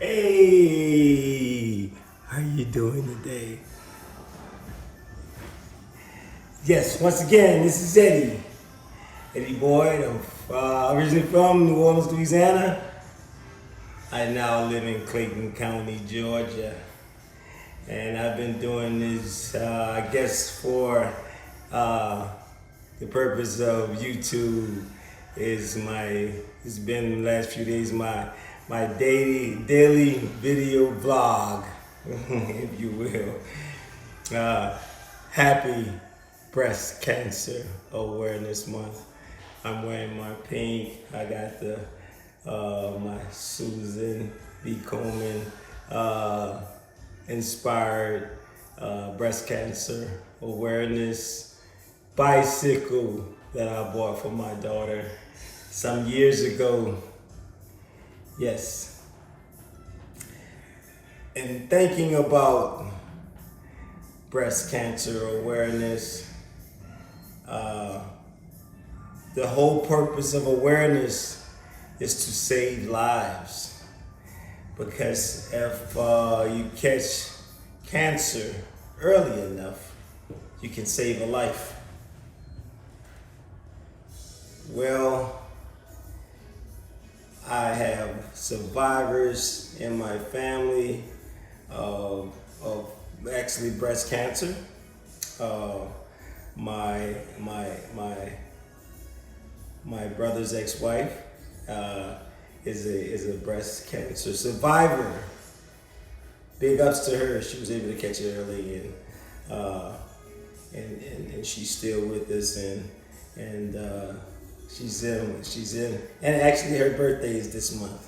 Hey, how you doing today? Yes, once again, this is Eddie Boyd. I'm originally from New Orleans, Louisiana. I now live in Clayton County, Georgia, and I've been doing this, I guess, for the purpose of YouTube. It's been the last few days my daily video vlog, if you will. Happy Breast Cancer Awareness Month. I'm wearing my pink. I got my Susan B. Komen inspired breast cancer awareness bicycle that I bought for my daughter some years ago. Yes. And thinking about breast cancer awareness, the whole purpose of awareness is to save lives. Because if you catch cancer early enough, you can save a life. Well, I have survivors in my family of actually breast cancer. My brother's ex-wife is a breast cancer survivor. Big ups to her. She was able to catch it early, and she's still with us, and she's in, and actually her birthday is this month.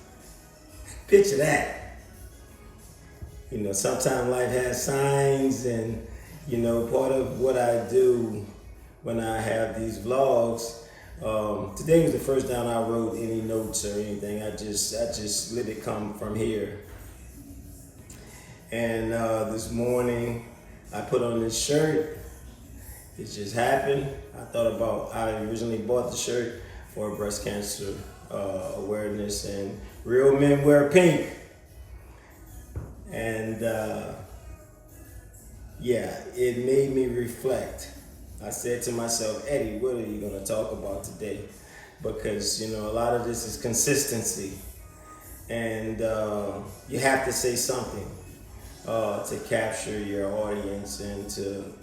Picture that. You know, sometimes life has signs, and you know, part of what I do when I have these vlogs. Today was the first time I wrote any notes or anything. I just let it come from here. And this morning I put on this shirt. It just happened. I originally bought the shirt for breast cancer awareness, and real men wear pink. And it made me reflect. I said to myself, Eddie, what are you going to talk about today? Because, you know, a lot of this is consistency. And you have to say something to capture your audience and to,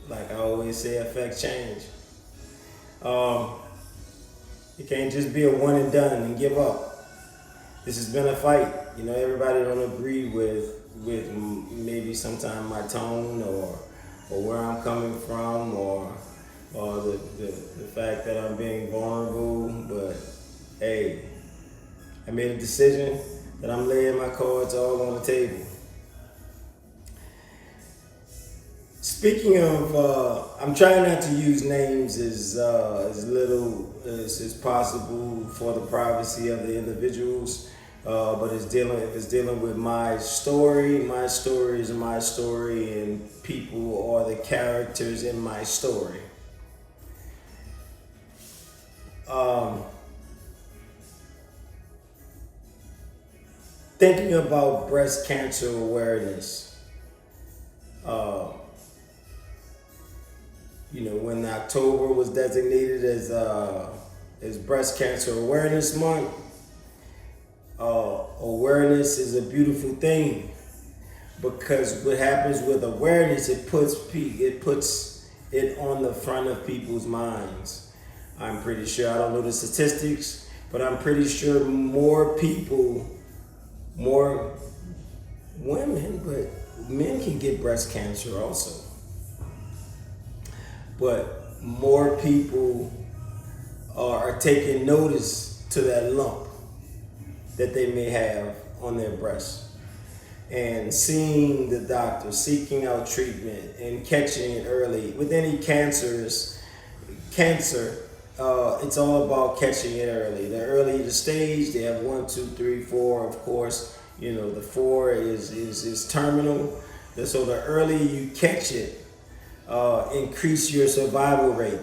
like I always say, affect change. You can't just be a one and done and give up. This has been a fight. You know, everybody don't agree with maybe sometimes my tone or where I'm coming from or the fact that I'm being vulnerable. But hey, I made a decision that I'm laying my cards all on the table. Speaking of, I'm trying not to use names as little as possible for the privacy of the individuals, but if it's dealing with my story is my story, and people are the characters in my story. Thinking about breast cancer awareness. You know, when October was designated as Breast Cancer Awareness Month, awareness is a beautiful thing, because what happens with awareness, it puts it on the front of people's minds. I'm pretty sure, I don't know the statistics, but I'm pretty sure more women, but men can get breast cancer also. But more people are taking notice to that lump that they may have on their breast, and seeing the doctor, seeking out treatment, and catching it early. With any cancer, it's all about catching it early. The earlier the stage, they have 1, 2, 3, 4. Of course, you know, the 4 is terminal. So the earlier you catch it, increase your survival rate.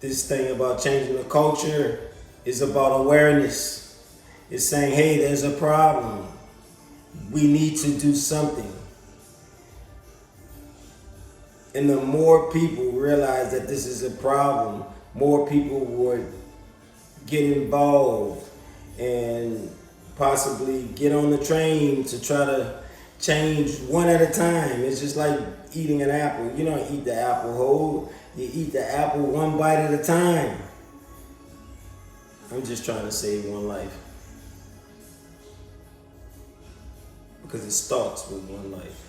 This thing about changing the culture is about awareness. It's saying, hey, there's a problem. We need to do something. And the more people realize that this is a problem, more people would get involved and possibly get on the train to try to change one at a time. It's just like eating an apple. You don't eat the apple whole. You eat the apple one bite at a time. I'm just trying to save one life. Because it starts with one life.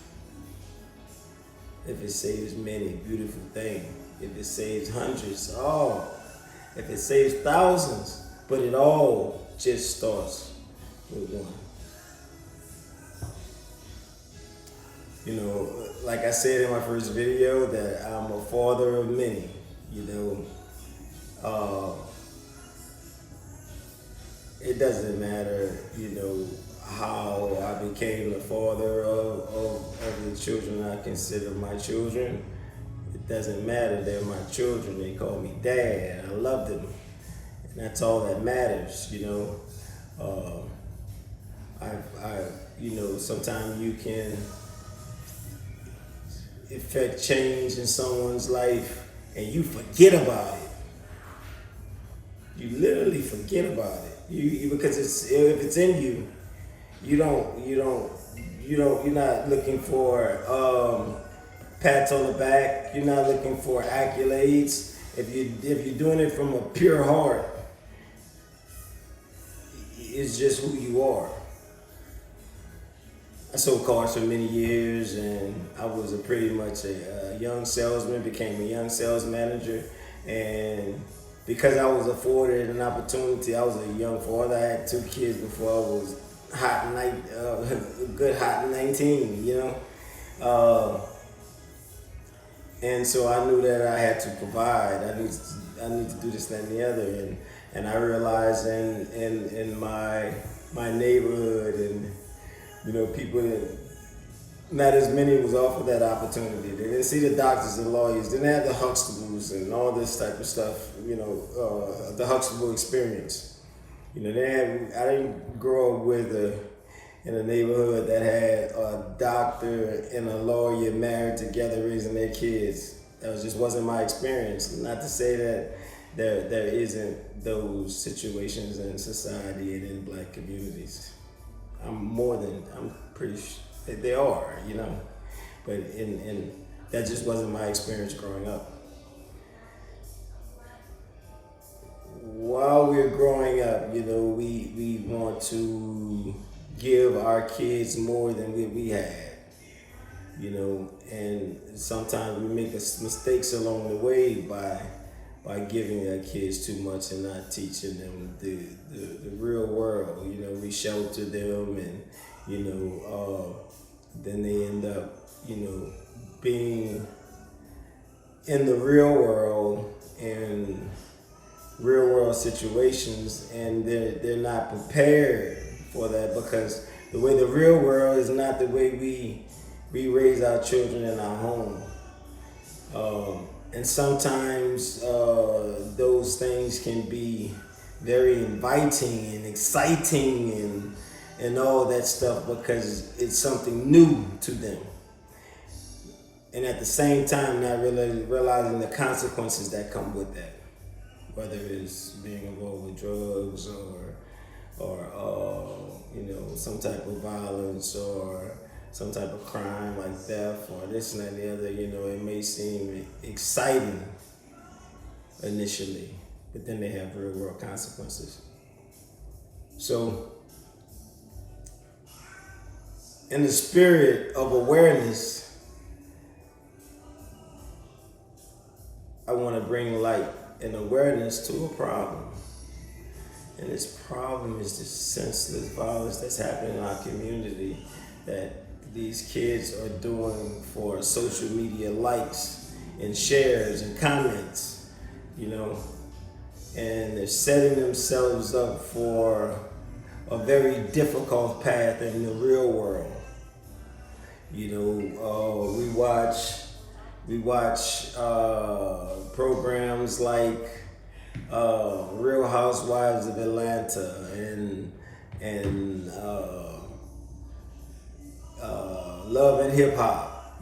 If it saves many, beautiful thing. If it saves hundreds, if it saves thousands, but it all just starts with one. You know, like I said in my first video, that I'm a father of many. You know, it doesn't matter, you know, how I became the father of the children I consider my children. It doesn't matter, they're my children. They call me dad. I love them, and that's all that matters. You know, you know, sometimes you can effect change in someone's life, and you forget about it. You literally forget about it. Because if it's in you. You're not looking for pats on the back. You're not looking for accolades. If you're doing it from a pure heart, it's just who you are. I sold cars for many years, and I was pretty much a young salesman, became a young sales manager, and because I was afforded an opportunity, I was a young father. I had 2 kids before I was good hot 19, you know, and so I knew that I had to provide. I need to do this, that, and the other, and I realized in my neighborhood, and you know, people that not as many was offered that opportunity. They didn't see the doctors and lawyers, didn't have the Huxtables and all this type of stuff. You know, the Huxtable experience. You know, I didn't grow up in a neighborhood that had a doctor and a lawyer married together raising their kids. That just wasn't my experience. Not to say that there isn't those situations in society and in black communities. I'm pretty sure there are, you know, but in that just wasn't my experience growing up. While we're growing up, you know, we want to give our kids more than we had, you know, and sometimes we make mistakes along the way by giving our kids too much and not teaching them the real world. You know, we shelter them, and you know, then they end up, you know, being in the real world and real world situations, and they're not prepared for that, because the way the real world is not the way we raise our children in our home. And sometimes those things can be very inviting and exciting and all that stuff, because it's something new to them. And at the same time, not really realizing the consequences that come with that. Whether it's being involved with drugs or you know, some type of violence or some type of crime like theft or this and that and the other, you know, it may seem exciting initially, but then they have real world consequences. So, in the spirit of awareness, I want to bring light and awareness to a problem. And this problem is this senseless violence that's happening in our community that these kids are doing for social media likes and shares and comments, you know, and they're setting themselves up for a very difficult path in the real world. You know, we watch programs like Real Housewives of Atlanta and love and hip hop,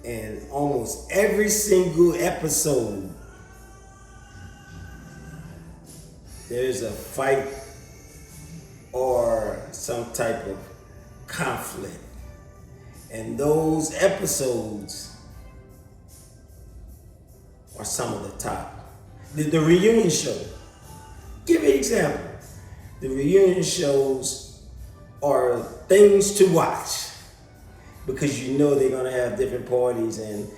and almost every single episode there's a fight or some type of conflict. And those episodes are some of the top. The reunion show. Give me an example. The reunion shows are things to watch because they're gonna have different parties and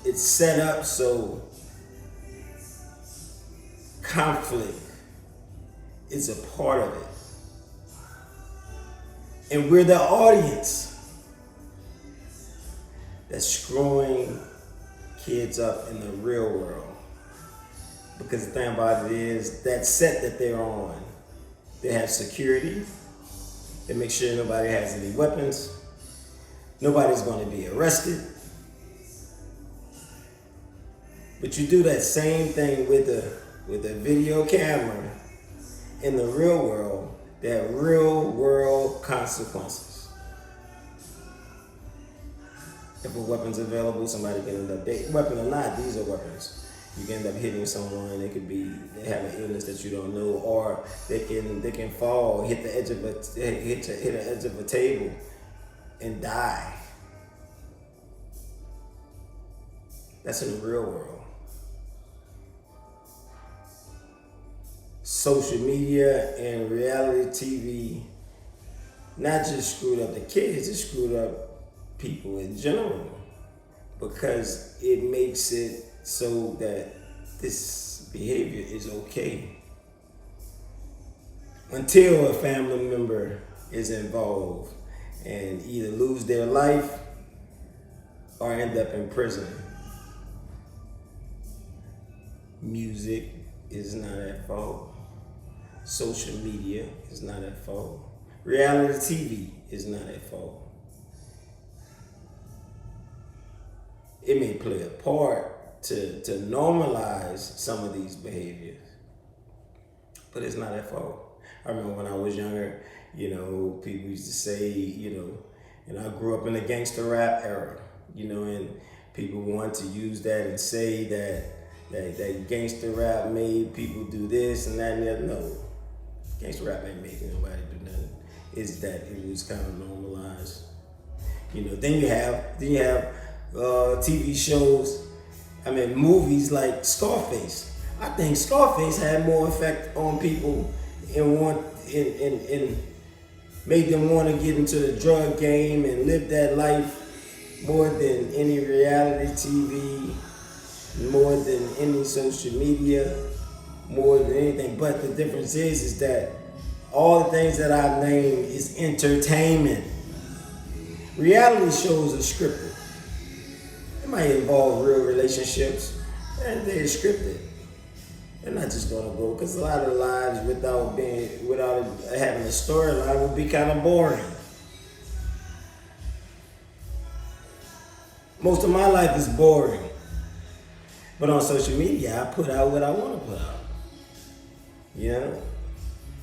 it's set up so conflict is a part of it. And we're the audience that's screwing kids up in the real world. Because the thing about it is, that set that they're on, they have security. They make sure nobody has any weapons. Nobody's going to be arrested. But you do that same thing with a video camera in the real world. There are real world consequences. If a weapon's available, somebody can end up dead. Weapon or not, these are weapons. You can end up hitting someone. They have an illness that you don't know, or they can fall, hit the edge of a table, and die. That's in the real world. Social media and reality TV not just screwed up the kids, it screwed up people in general, because it makes it so that this behavior is okay until a family member is involved and either lose their life or end up in prison. Music is not at fault. Social media is not at fault. Reality TV is not at fault. It may play a part to normalize some of these behaviors, but it's not at fault. I remember when I was younger, people used to say, and I grew up in the gangster rap era, and people want to use that and say that gangster rap made people do this and that and the other. No, gangster rap ain't making nobody do nothing. It's that it was kind of normalized. Then you have TV shows, movies like Scarface. I think Scarface had more effect on people and made them want to get into the drug game and live that life more than any reality TV, more than any social media, more than anything. But the difference is that all the things that I've named is entertainment. Reality shows are scripted. It might involve real relationships, and they're scripted. They're not just gonna go, because a lot of lives without having a storyline would be kind of boring. Most of my life is boring. But on social media, I put out what I want to put out.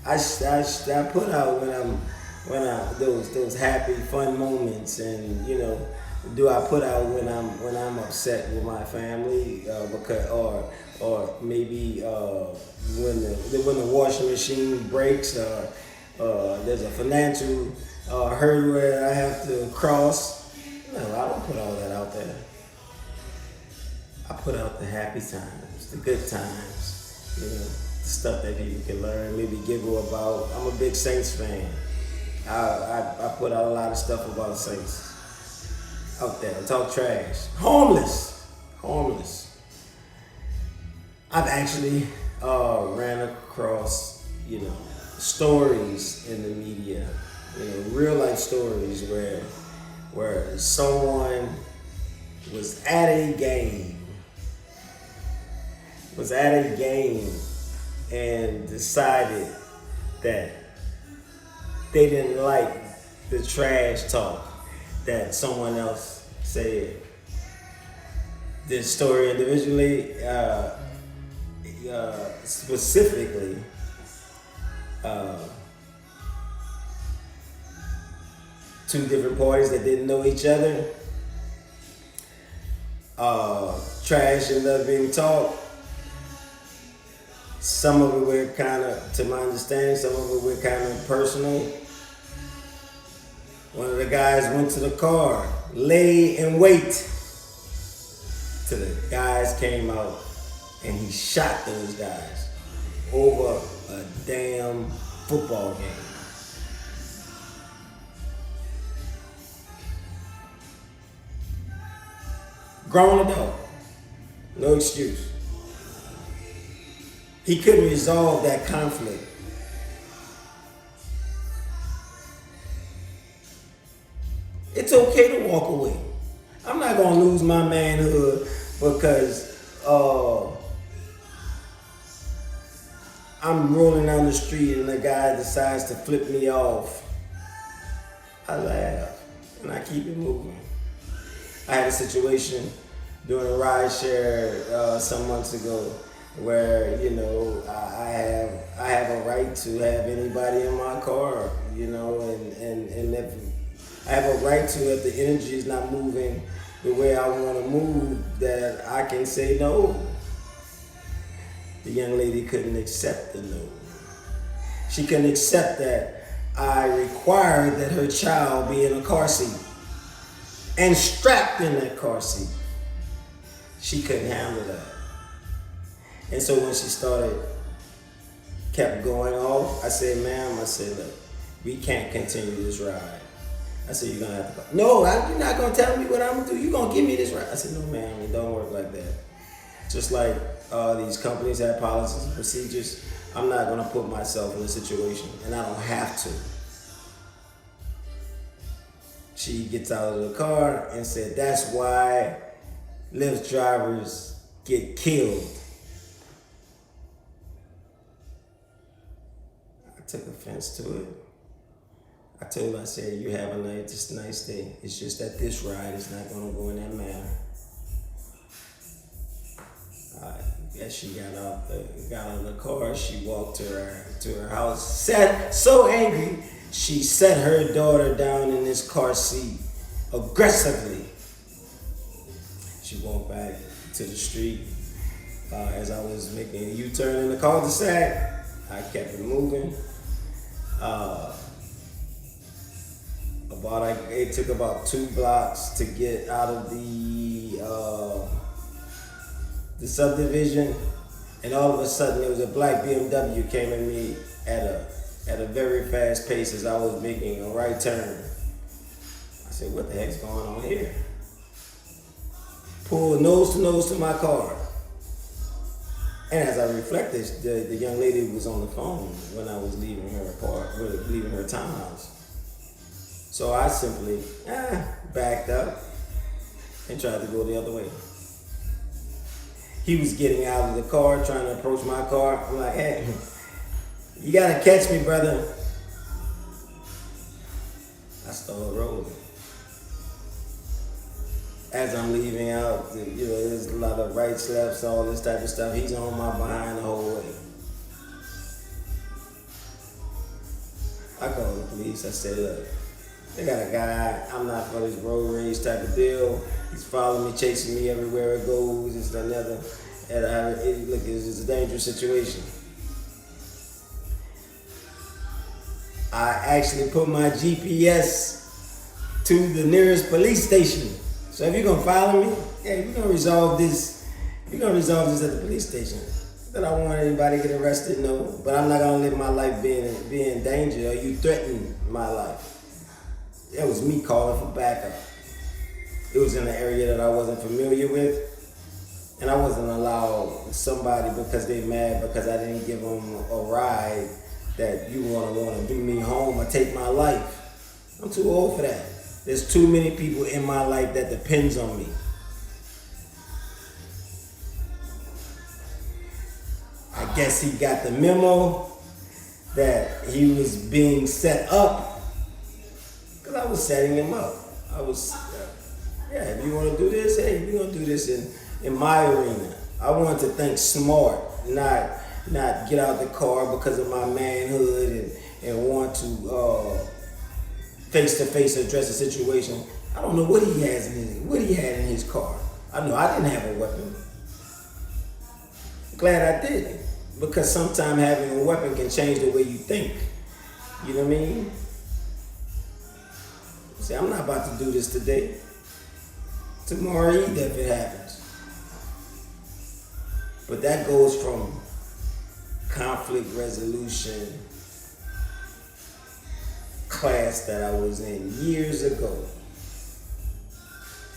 I put out when I those happy, fun moments, and do I put out when I'm upset with my family, or maybe when the washing machine breaks, there's a financial hurdle where I have to cross. No, I don't put all that out there. I put out the happy times, the good times, the stuff that people can learn, maybe giggle about. I'm a big Saints fan. I put out a lot of stuff about Saints out there. I talk trash. Homeless. I've actually ran across, stories in the media, real life stories where someone was at a game and decided that they didn't like the trash talk that someone else said. This story individually, specifically two different parties that didn't know each other. Trash and love being talked. Some of it were kind of, to my understanding, some of it were kind of personal. One of the guys went to the car, lay in wait till the guys came out, and he shot those guys over a damn football game. Grown adult, no excuse. He couldn't resolve that conflict. It's okay to walk away. I'm not gonna lose my manhood because I'm rolling down the street and a guy decides to flip me off. I laugh and I keep it moving. I had a situation during a ride share some months ago where, you know, I have a right to have anybody in my car, you know, and if I have a right to, if the energy is not moving the way I want to move, that I can say no. The young lady couldn't accept the no. She couldn't accept that I required that her child be in a car seat and strapped in that car seat. She couldn't handle that. And so when she kept going off, I said, ma'am, I said, look, we can't continue this ride. I said, you're gonna have to go. No, you're not gonna tell me what I'm gonna do. You're gonna give me this ride. I said, no, ma'am, it don't work like that. Just like these companies have policies and procedures, I'm not gonna put myself in a situation, and I don't have to. She gets out of the car and said, that's why Lyft drivers get killed. I took offense to it. I told her, I said, you have a nice day. It's just that this ride is not gonna go in that manner. As she got out of the car, she walked to her house, sat so angry, she set her daughter down in this car seat aggressively. She walked back to the street. As I was making a U-turn in the cul-de-sac, I kept it moving. It took about 2 blocks to get out of the subdivision, and all of a sudden there was a black BMW came at me at a very fast pace as I was making a right turn. I said, what the heck's going on here? Pulled nose to nose to my car. And as I reflected, the young lady was on the phone when I was leaving her townhouse. So I simply backed up and tried to go the other way. He was getting out of the car, trying to approach my car. I'm like, hey, you gotta catch me, brother. I started rolling. As I'm leaving out, you know, there's a lot of rights, lefts, all this type of stuff. He's on my behind the whole way. I called the police. I said, look, they got a guy, I'm not for this road rage type of deal. He's following me, chasing me everywhere it goes, this, that, and the other. And look, it's a dangerous situation. I actually put my GPS to the nearest police station. So if you're gonna follow me, yeah, we're gonna resolve this. We're gonna resolve this at the police station. That I don't want anybody to get arrested, no. But I'm not gonna live my life being in danger, or you threaten my life. It was me calling for backup. It was in an area that I wasn't familiar with. And I wasn't allowed somebody, because they mad because I didn't give them a ride, that you want to do me home or take my life. I'm too old for that. There's too many people in my life that depends on me. I guess he got the memo that he was being set up, because I was setting him up. I was, if you want to do this, hey, we're going to do this in my arena. I wanted to think smart. not get out the car because of my manhood and want to face to face address a situation. I don't know what he had in his car. I know I didn't have a weapon. Glad I didn't, because sometimes having a weapon can change the way you think. You know what I mean? See, I'm not about to do this today. Tomorrow either if it happens. But that goes from conflict resolution class that I was in years ago.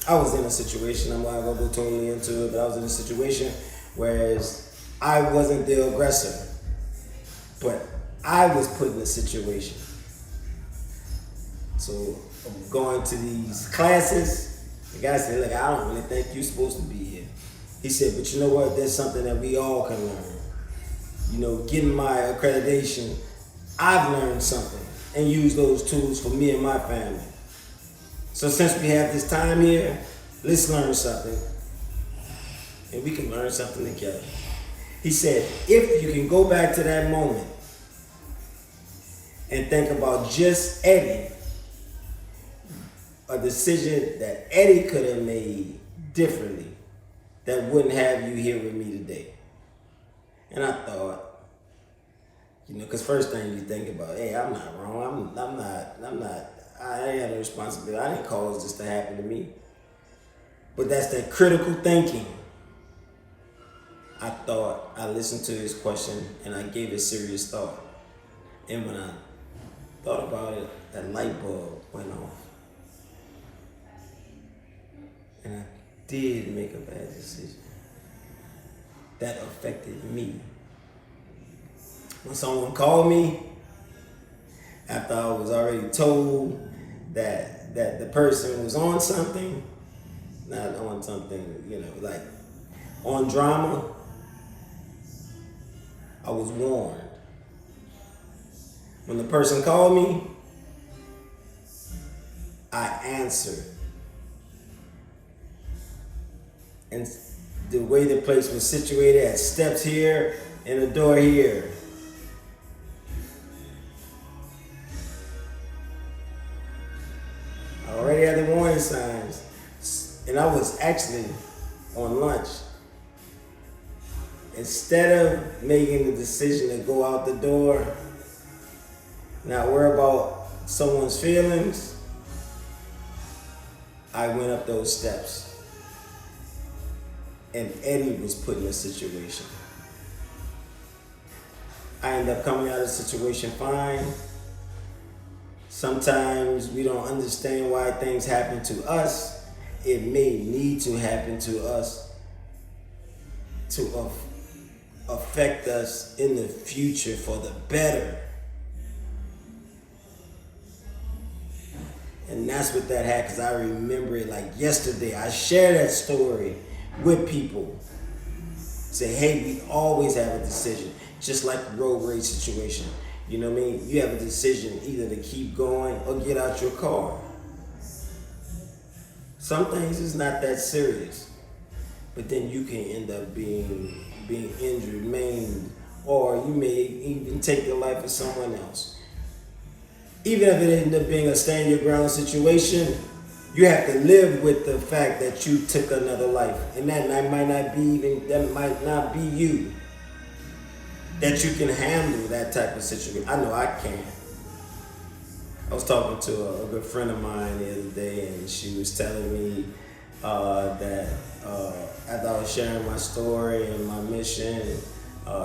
I was in a situation, I'm not gonna go totally into it, but I was in a situation whereas I wasn't the aggressor, but I was put in a situation. So I'm going to these classes. The guy said, look, I don't really think you're supposed to be here. He said, but you know what? There's something that we all can learn. You know, getting my accreditation, I've learned something and used those tools for me and my family. So since we have this time here, let's learn something. And we can learn something together. He said, if you can go back to that moment and think about just Eddie, a decision that Eddie could have made differently that wouldn't have you here with me today. And I thought, you know, because first thing you think about, hey, I'm not wrong. I ain't have no responsibility. I didn't cause this to happen to me. But that's that critical thinking. I thought, I listened to his question and I gave it serious thought. And when I thought about it, that light bulb went off. And I did make a bad decision. That affected me. When someone called me, after I was already told that the person was on something, not on something, you know, like on drama, I was warned. When the person called me, I answered. And the way the place was situated, had steps here and a door here. I already had the warning signs. And I was actually on lunch. Instead of making the decision to go out the door, not worry about someone's feelings, I went up those steps. And Eddie was put in a situation. I ended up coming out of the situation fine. Sometimes we don't understand why things happen to us. It may need to happen to us to affect us in the future for the better. And that's what that had, because I remember it like yesterday. I shared that story with people. Say, hey, we always have a decision, just like the road rage situation. You know what I mean? You have a decision either to keep going or get out your car. Some things is not that serious, but then you can end up being injured, maimed, or you may even take the life of someone else. Even if it ended up being a stand your ground situation, you have to live with the fact that you took another life, and that might not be you. That you can handle that type of situation. I know I can. I was talking to a good friend of mine the other day, and she was telling me that after I was sharing my story and my mission,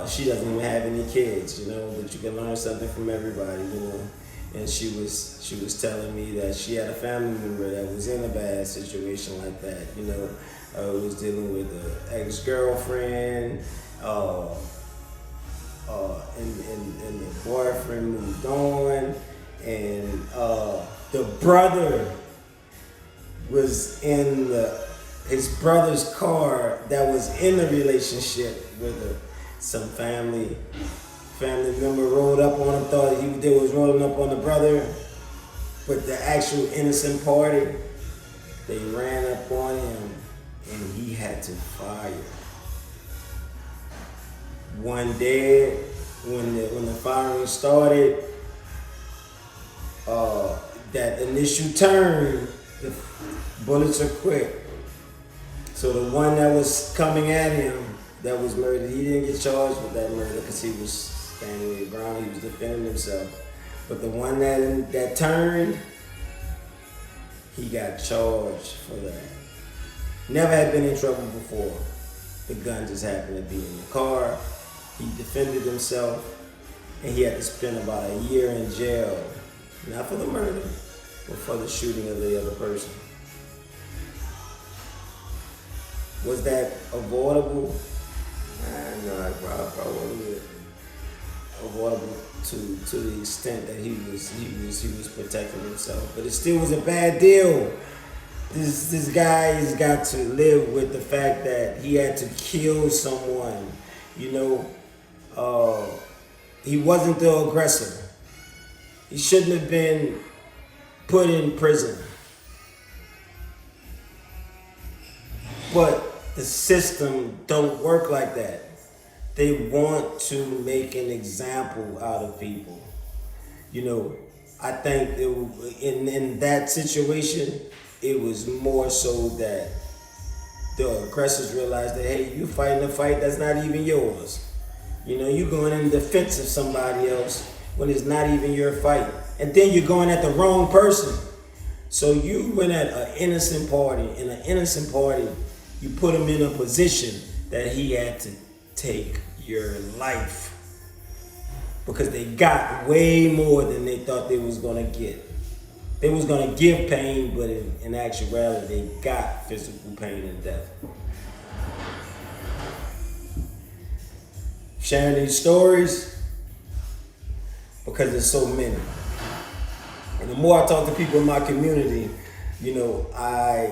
she doesn't even have any kids, you know, but you can learn something from everybody, you know. And she was telling me that she had a family member that was in a bad situation like that, you know, was dealing with an ex-girlfriend, and the boyfriend moved on, and the brother was in his brother's car that was in the relationship with her. Some family member rolled up on him, thought they was rolling up on the brother, but the actual innocent party, they ran up on him and he had to fire. one dead. When the firing started, that initial turn, the bullets are quick. So the one that was coming at him, that was murdered, he didn't get charged with that murder because he was standing his ground, he was defending himself. But the one that turned, he got charged for that. Never had been in trouble before. The gun just happened to be in the car. He defended himself, and he had to spend about a year in jail. Not for the murder, but for the shooting of the other person. Was that avoidable? No, I probably wasn't avoidable to the extent that he was protecting himself. But it still was a bad deal. This guy has got to live with the fact that he had to kill someone. He wasn't the aggressor. He shouldn't have been put in prison. But the system don't work like that. They want to make an example out of people. I think in that situation, it was more so that the aggressors realized that, hey, you fighting a fight that's not even yours. You're going in defense of somebody else when it's not even your fight. And then you're going at the wrong person. So you went at an innocent party. In an innocent party, you put him in a position that he had to take your life. Because they got way more than they thought they was going to get. They was going to give pain, but in actuality, they got physical pain and death. Sharing these stories because there's so many. And the more I talk to people in my community, I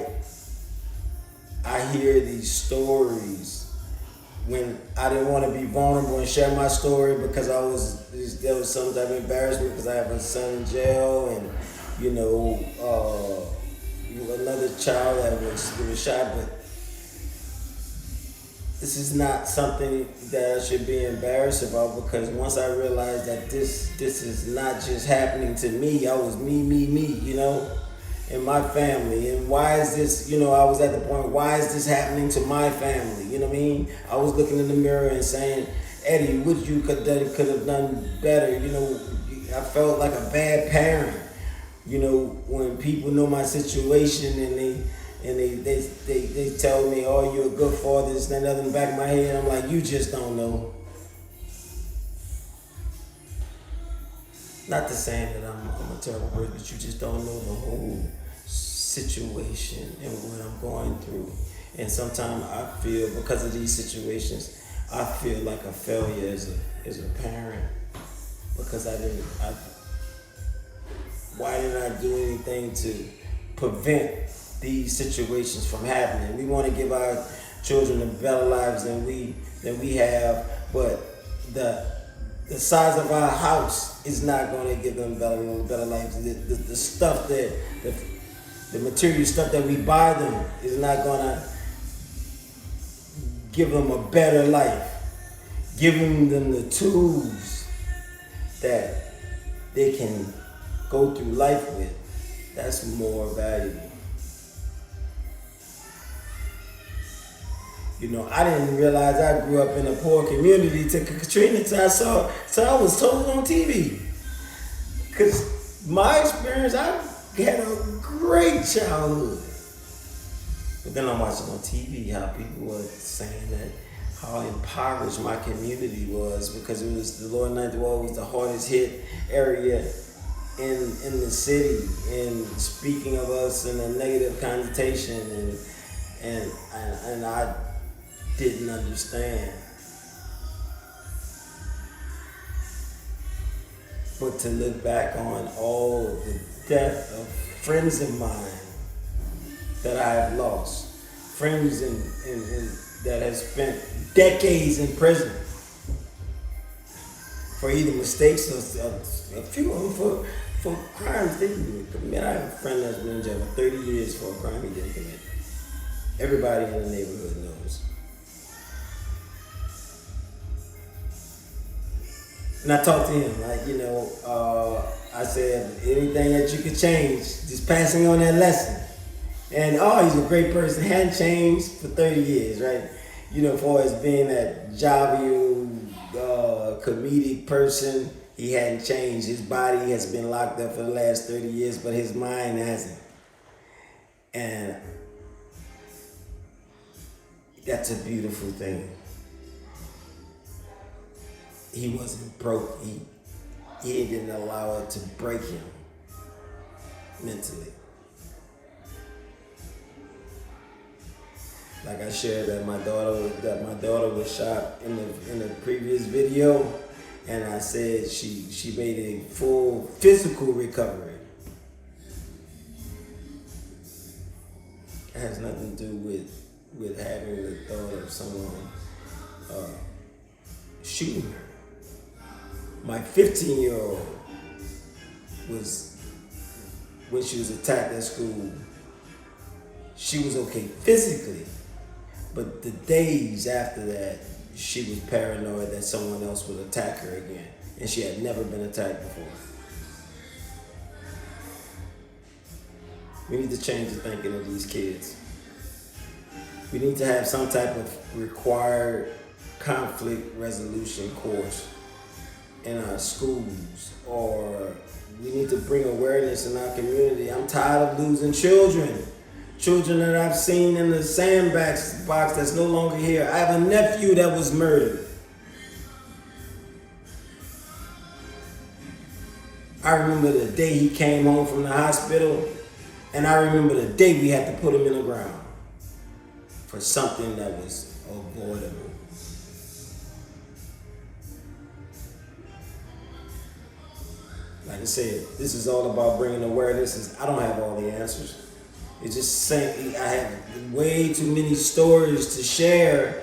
hear these stories when I didn't want to be vulnerable and share my story because there was some type of embarrassment because I have a son in jail and another child that was shot, but this is not something that I should be embarrassed about because once I realized that this is not just happening to me, I was me, and my family. And why is this, I was at the point, why is this happening to my family? You know what I mean? I was looking in the mirror and saying, Eddie, what you could have done better? I felt like a bad parent. When people know my situation and they tell me, oh, you're a good father, this and that in the back of my head, I'm like, you just don't know. Not to say that I'm a terrible person, but you just don't know the whole situation and what I'm going through. And sometimes I feel, because of these situations, I feel like a failure as a parent because why didn't I do anything to prevent these situations from happening? We want to give our children better lives than we have, but the size of our house is not going to give them better lives. The stuff the material stuff that we buy them is not going to give them a better life. Giving them the tools that they can go through life with, that's more valuable. I didn't realize I grew up in a poor community till Katrina, till I was told on TV. Because my experience, I had a great childhood. But then I'm watching on TV how people were saying that how impoverished my community was because it was the Lower Ninth Ward was the hardest hit area in the city, and speaking of us in a negative connotation, and I didn't understand. But to look back on all the death of friends of mine that I have lost, friends that have spent decades in prison for either mistakes or a few of them for crimes they didn't commit. I have a friend that's been in jail for 30 years for a crime he didn't commit. Everybody in the neighborhood knows. And I talked to him, like, I said, anything that you could change, just passing on that lesson. And he's a great person. Hadn't changed for 30 years, right? As far as being that jovial, comedic person, he hadn't changed. His body has been locked up for the last 30 years, but his mind hasn't. And that's a beautiful thing. He wasn't broke. He didn't allow it to break him mentally. Like I shared that my daughter was shot in the previous video, and I said she made a full physical recovery. It has nothing to do with having the thought of someone shooting her. My 15-year-old was, when she was attacked at school, she was okay physically, but the days after that, she was paranoid that someone else would attack her again, and she had never been attacked before. We need to change the thinking of these kids. We need to have some type of required conflict resolution course in our schools, or we need to bring awareness in our community. I'm tired of losing children that I've seen in the sandbox that's no longer here. I have a nephew that was murdered. I remember the day he came home from the hospital, and I remember the day we had to put him in the ground for something that was avoidable. Like I said, this is all about bringing awareness. I don't have all the answers. It's just saying I have way too many stories to share,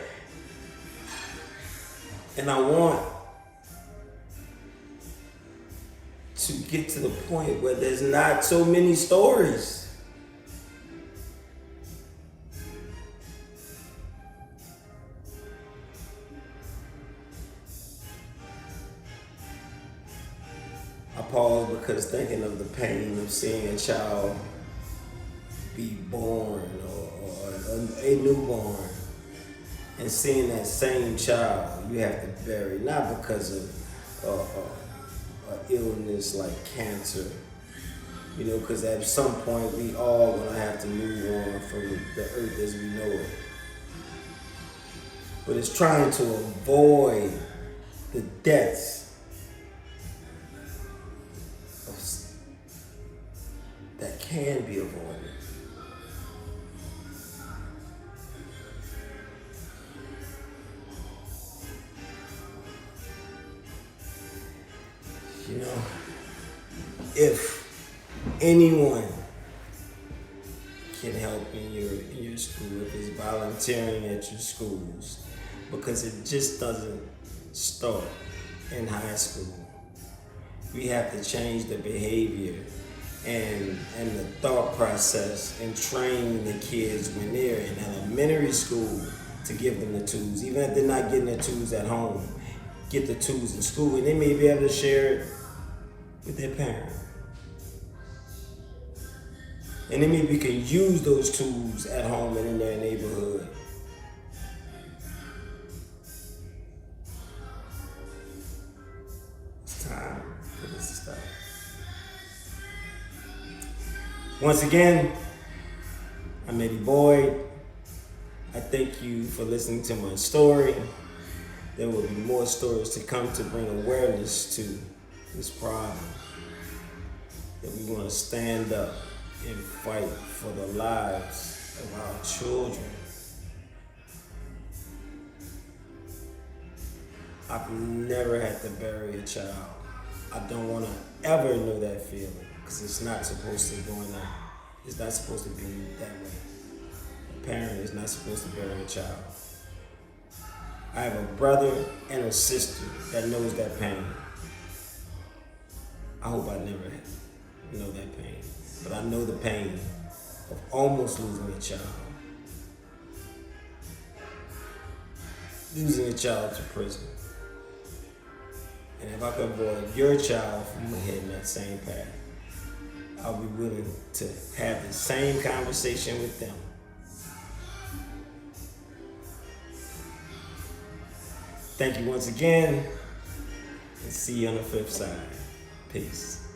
and I want to get to the point where there's not so many stories. I pause because thinking of the pain of seeing a child be born or a newborn, and seeing that same child you have to bury, not because of illness like cancer, because at some point we all gonna have to move on from the earth as we know it. But it's trying to avoid the deaths that can be avoided. If anyone can help in your school, if it's volunteering at your schools, because it just doesn't start in high school. We have to change the behavior and the thought process and train the kids when they're in elementary school to give them the tools. Even if they're not getting the tools at home, get the tools in school, and they may be able to share it with their parent. And they maybe can use those tools at home and in their neighborhood. It's time for this to stop. Once again, I'm Eddie Boyd. I thank you for listening to my story. There will be more stories to come to bring awareness to this problem. That we want to stand up and fight for the lives of our children. I've never had to bury a child. I don't want to ever know that feeling, because it's not supposed to go in that. It's not supposed to be that way. A parent is not supposed to bury a child. I have a brother and a sister that knows that pain. I hope I never know that pain, but I know the pain of almost losing a child. Losing a child to prison. And if I could avoid your child from heading that same path, I'll be willing to have the same conversation with them. Thank you once again, and see you on the flip side. Peace.